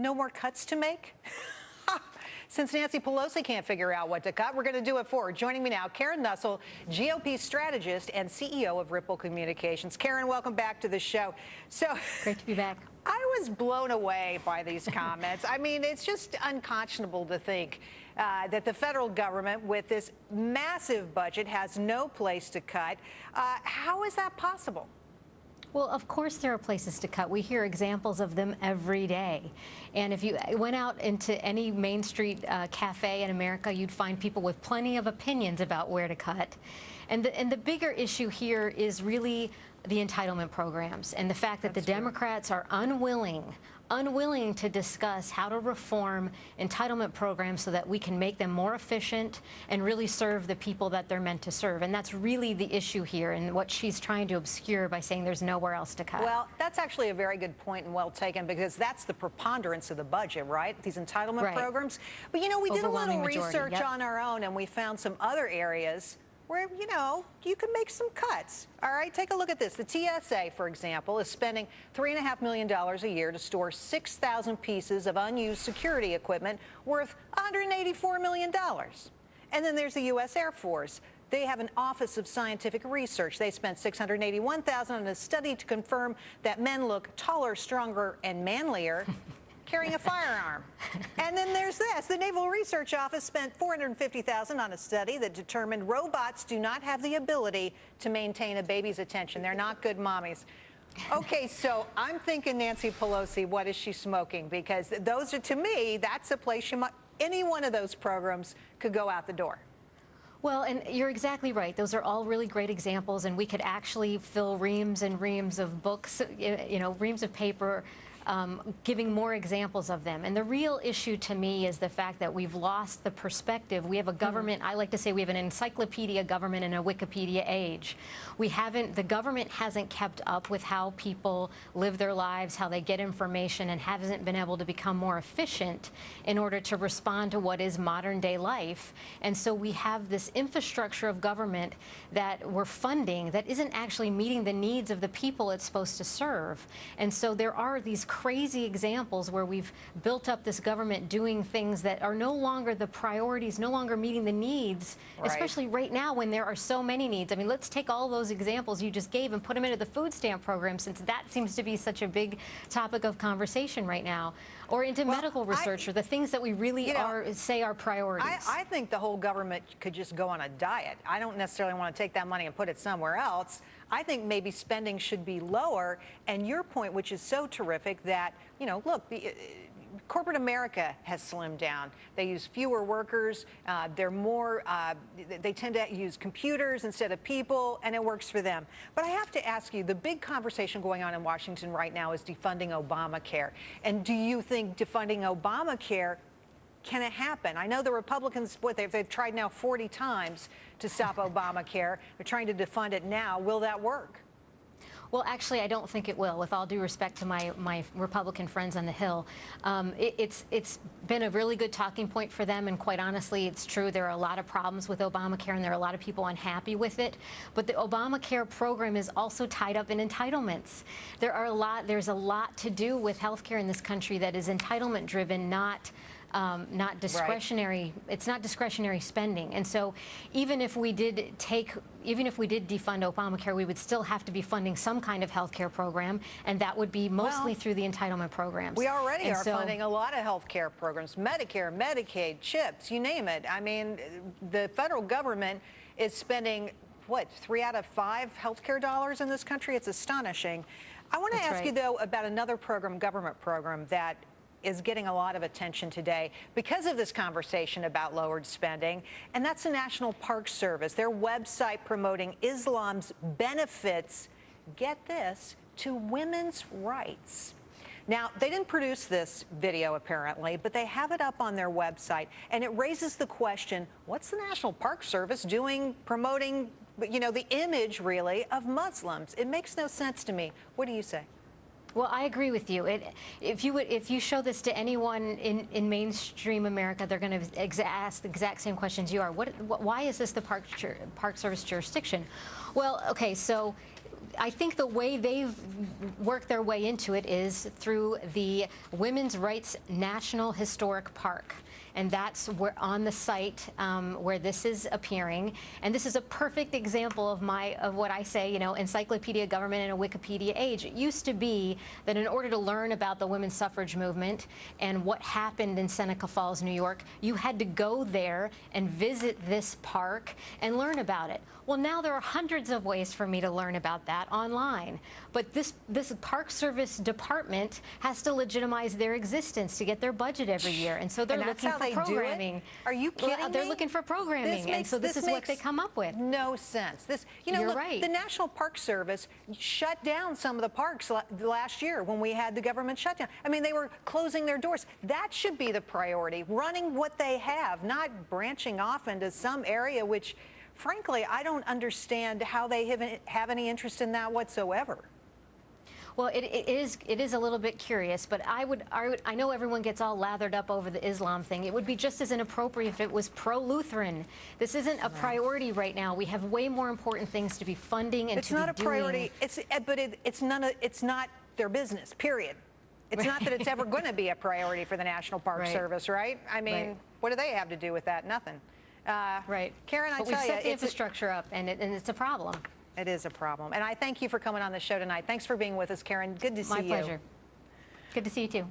no more cuts to make? Since Nancy Pelosi can't figure out what to cut, we're going to do it for her. Joining me now, Karen Nussle, GOP strategist and CEO of Ripple Communications. Karen, welcome back to the show. Great to be back. I was blown away by these comments. I mean, it's just unconscionable to think that the federal government, with this massive budget, has no place to cut. How is that possible? Well, of course there are places to cut. We hear examples of them every day. And if you went out into any Main Street cafe in America, you'd find people with plenty of opinions about where to cut. And the bigger issue here is really the entitlement programs and the fact that the Democrats are unwilling to discuss how to reform entitlement programs so that we can make them more efficient and really serve the people that they're meant to serve. And that's really the issue here and what she's trying to obscure by saying there's nowhere else to cut. Well, that's actually a very good point and well taken, because that's the preponderance of the budget, right? These entitlement programs. But, you know, we did a little research on our own, and we found some other areas where, you know, you can make some cuts. All right, take a look at this. The TSA, for example, is spending $3.5 million a year to store 6,000 pieces of unused security equipment worth $184 million. And then there's the U.S. Air Force. They have an Office of Scientific Research. They spent $681,000 on a study to confirm that men look taller, stronger, and manlier carrying a firearm. And then there's this. The Naval Research Office spent $450,000 on a study that determined robots do not have the ability to maintain a baby's attention. They're not good mommies. Okay, so I'm thinking Nancy Pelosi, what is she smoking? Because those are, to me, that's a place you might, any one of those programs could go out the door. Well, and you're exactly right. Those are all really great examples, and we could actually fill reams and reams of books, you know, reams of paper, giving more examples of them. And the real issue to me is the fact that we've lost the perspective. We have a government, I like to say we have an encyclopedia government in a Wikipedia age. The government hasn't kept up with how people live their lives, how they get information, and hasn't been able to become more efficient in order to respond to what is modern day life. And so we have this infrastructure of government that we're funding that isn't actually meeting the needs of the people it's supposed to serve. And so there are these crazy examples where we've built up this government doing things that are no longer the priorities, no longer meeting the needs, especially right now when there are so many needs. I mean, let's take all those examples you just gave and put them into the food stamp program, since that seems to be such a big topic of conversation right now, or into medical research, or the things that we really say are priorities. I think the whole government could just go on a diet. I don't necessarily want to take that money and put it somewhere else. I think maybe spending should be lower. And your point, which is so terrific, that, you know, look, corporate America has slimmed down. They use fewer workers. They're more, they tend to use computers instead of people, and it works for them. But I have to ask you, the big conversation going on in Washington right now is defunding Obamacare. And do you think defunding Obamacare, can it happen? I know the Republicans, they've tried now 40 times to stop Obamacare. They're trying to defund it now. Will that work? Well, actually, I don't think it will, with all due respect to my Republican friends on the Hill. It's been a really good talking point for them, and quite honestly, it's true. There are a lot of problems with Obamacare, and there are a lot of people unhappy with it. But the Obamacare program is also tied up in entitlements. There's a lot to do with health care in this country that is entitlement-driven, not discretionary. It's not discretionary spending. And so even if we did defund Obamacare, we would still have to be funding some kind of health care program, and that would be mostly through the entitlement programs. We already are funding a lot of health care programs, Medicare, Medicaid, CHIPS, you name it. I mean, the federal government is spending, what, 3 out of 5 health care dollars in this country? It's astonishing. I want to ask you, though, about another program, government program, that is getting a lot of attention today because of this conversation about lowered spending, and that's the National Park Service. Their website promoting Islam's benefits, get this, to women's rights. Now, they didn't produce this video, apparently, but they have it up on their website, and it raises the question, what's the National Park Service doing promoting, you know, the image, really, of Muslims? It makes no sense to me. What do you say? Well, I agree with you. If you show this to anyone in mainstream America, they're going to ask the exact same questions you are. Why is this the Park Service jurisdiction? Well, okay, so I think the way they've worked their way into it is through the Women's Rights National Historic Park. And that's where, on the site where this is appearing. And this is a perfect example of what I say, you know, encyclopedia government in a Wikipedia age. It used to be that in order to learn about the women's suffrage movement and what happened in Seneca Falls, New York, you had to go there and visit this park and learn about it. Well, now there are hundreds of ways for me to learn about that online. But this Park Service department has to legitimize their existence to get their budget every year. And so they're looking for programming. Are you kidding me? They're looking for programming. And so this is what they come up with. No sense. This, you know, look, the National Park Service shut down some of the parks last year when we had the government shutdown. I mean, they were closing their doors. That should be the priority, running what they have, not branching off into some area which, frankly, I don't understand how they have any interest in that whatsoever. Well, it is a little bit curious, but I know everyone gets all lathered up over the Islam thing. It would be just as inappropriate if it was pro-Lutheran. This isn't a priority right now. We have way more important things to be funding and to be doing. It's not a priority. It's not their business. Period. It's not that it's ever going to be a priority for the National Park Service, right? I mean, what do they have to do with that? Nothing. Right. Karen, I tell you, we set the infrastructure up, and it's a problem. It is a problem. And I thank you for coming on the show tonight. Thanks for being with us, Karen. Good to see you. My pleasure. Good to see you, too.